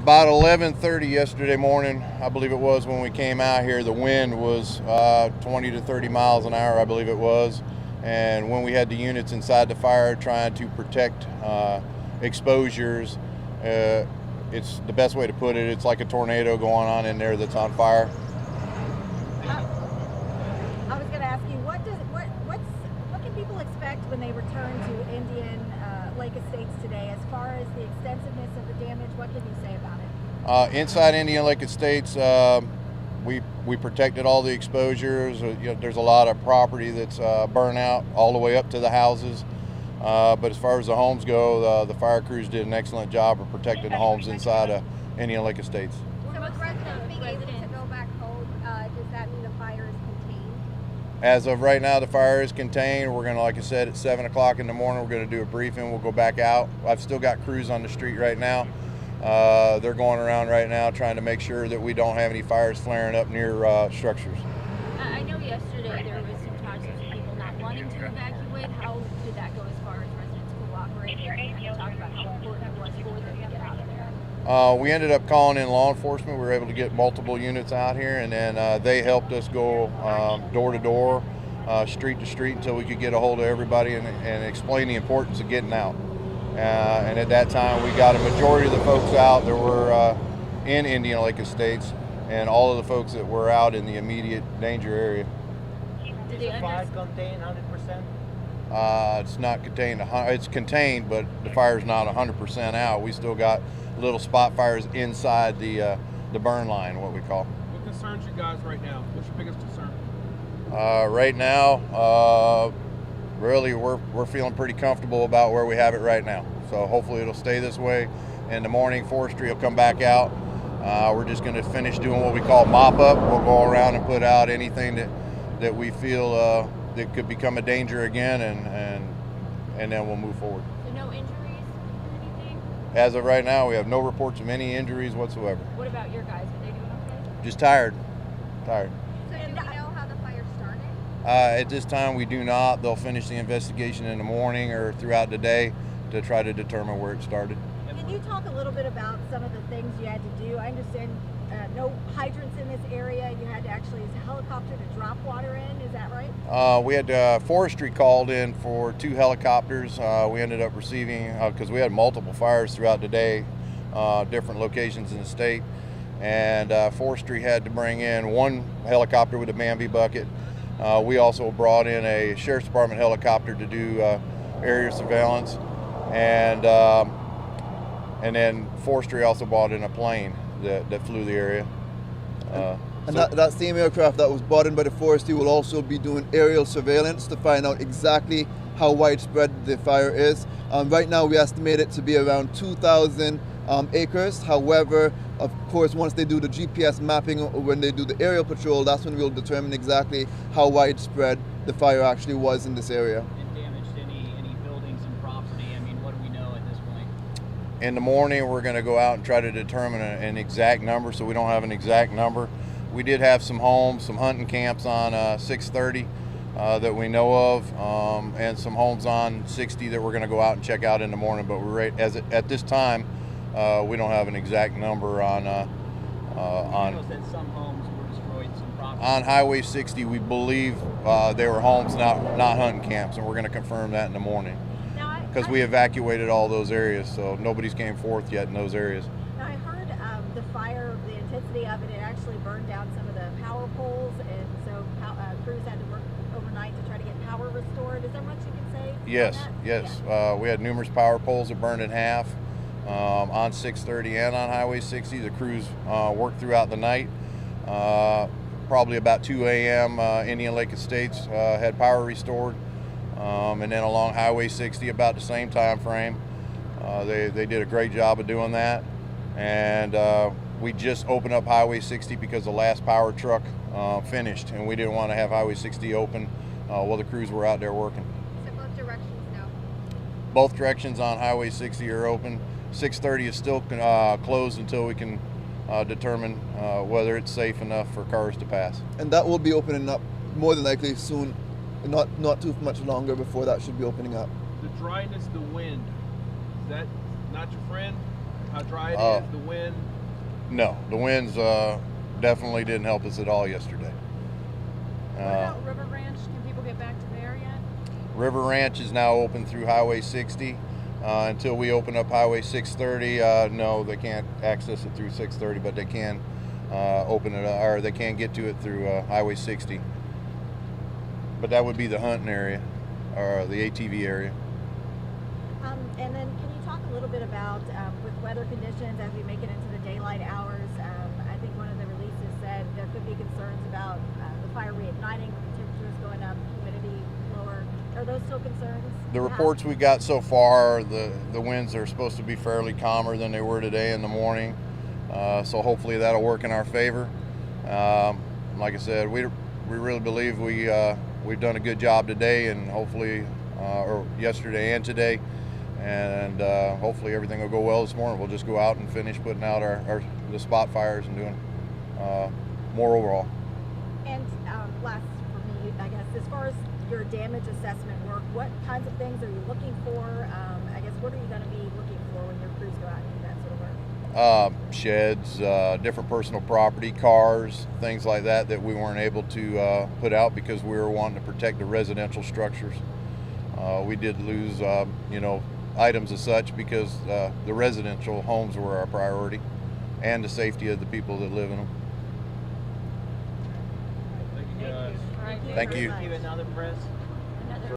About 11:30 yesterday morning, I believe it was, when we came out here. The wind was 20 to 30 miles an hour, I believe it was. And when we had the units inside the fire trying to protect exposures, it's the best way to put it. It's like a tornado going on in there that's on fire. I was going to ask you, what can people expect when they return to Indian Lake Estates today? As far as the extensiveness of the damage, what can you say about it? Inside Indian Lake Estates, we protected all the exposures. There's a lot of property that's burnt out all the way up to the houses. But as far as the homes go, the fire crews did an excellent job of protecting the homes inside of Indian Lake Estates. So with residents being able to go back home, does that mean the fire is contained? As of right now, the fire is contained. We're going to, like I said, at 7 o'clock in the morning, we're going to do a briefing. We'll go back out. I've still got crews on the street right now. They're going around right now trying to make sure that we don't have any fires flaring up near structures. I know yesterday there was some talks of people not wanting to evacuate. How did that go as far as residents cooperating and talk about how important it was for them to get out of there? We ended up calling in law enforcement. We were able to get multiple units out here, and then they helped us go door to door, street to street, until we could get a hold of everybody and explain the importance of getting out. And at that time, we got a majority of the folks out that were in Indian Lake Estates, and all of the folks that were out in the immediate danger area. Is the fire contained 100%? It's not contained. It's contained, but the fire's not 100% out. We still got little spot fires inside the burn line, what we call. What concerns you guys right now? What's your biggest concern? Right now, really, we're feeling pretty comfortable about where we have it right now. So hopefully it'll stay this way. In the morning, forestry will come back out. We're just going to finish doing what we call mop up. We'll go around and put out anything that we feel that could become a danger again, and then we'll move forward. So no injuries or anything? As of right now, we have no reports of any injuries whatsoever. What about your guys? Are they doing okay? Just tired. So do we know how the fire started? At this time, we do not. They'll finish the investigation in the morning or throughout the day to try to determine where it started. Can you talk a little bit about some of the things you had to do? I understand no hydrants in this area. You had to actually use a helicopter to drop water in. Is that right? We had forestry called in for 2 helicopters. We ended up receiving, because we had multiple fires throughout the day, different locations in the state, and forestry had to bring in 1 helicopter with a Bambi bucket. We also brought in a sheriff's department helicopter to do area surveillance, and then forestry also brought in a plane that flew the area. And that same aircraft that was brought in by the forestry will also be doing aerial surveillance to find out exactly how widespread the fire is. Right now we estimate it to be around 2,000 acres. However, of course, once they do the GPS mapping or when they do the aerial patrol, that's when we'll determine exactly how widespread the fire actually was in this area. And damaged any buildings and property? I mean, what do we know at this point? In the morning, we're going to go out and try to determine an exact number, so we don't have an exact number. We did have some homes, some hunting camps on 630 that we know of, and some homes on 60 that we're going to go out and check out in the morning. But at this time, we don't have an exact number on. That some homes were destroyed, some property. On Highway 60, we believe they were homes, not hunting camps, and we're going to confirm that in the morning. Because we evacuated all those areas, so nobody's came forth yet in those areas. Now, I heard the fire, the intensity of it, it actually burned down some of the power poles, and so crews had to work overnight to try to get power restored. Is there much you can say? Yes, on that? yes. Yeah. We had numerous power poles that burned in half on 630 and on Highway 60. The crews worked throughout the night. Probably about 2 a.m. Indian Lake Estates had power restored. And then along Highway 60 about the same time frame. They did a great job of doing that. And we just opened up Highway 60 because the last power truck finished, and we didn't want to have Highway 60 open while the crews were out there working. So both directions now? Both directions on Highway 60 are open. 630 is still closed until we can determine whether it's safe enough for cars to pass. And that will be opening up more than likely soon. Not too much longer before that should be opening up. The dryness, the wind, is that not your friend? How dry it Oh. is, the wind. No, the winds definitely didn't help us at all yesterday. What about River Ranch? Can people get back to there yet? River Ranch is now open through Highway 60. Until we open up Highway 630, no, they can't access it through 630, but they can open it, or they can get to it through Highway 60. But that would be the hunting area, or the ATV area. And then can you talk a little bit about with weather conditions as we make it into the daylight hours? I think one of the releases said there could be concerns about the fire reigniting, temperatures going up, humidity lower. Are those still concerns? The reports we got so far, the winds are supposed to be fairly calmer than they were today in the morning. So hopefully that'll work in our favor. Like I said, we really believe we've done a good job today, and hopefully, or yesterday and today, and hopefully everything will go well this morning. We'll just go out and finish putting out the spot fires and doing more overall. And last for me, I guess, as far as your damage assessment work, what kinds of things are you looking for? I guess, what are you going to be looking for when your crews go out and do that sort of work? Sheds, different personal property, cars, things like that we weren't able to put out because we were wanting to protect the residential structures. We did lose, items as such because the residential homes were our priority, and the safety of the people that live in them. Thank you guys. All right, Thank you. Give it another press.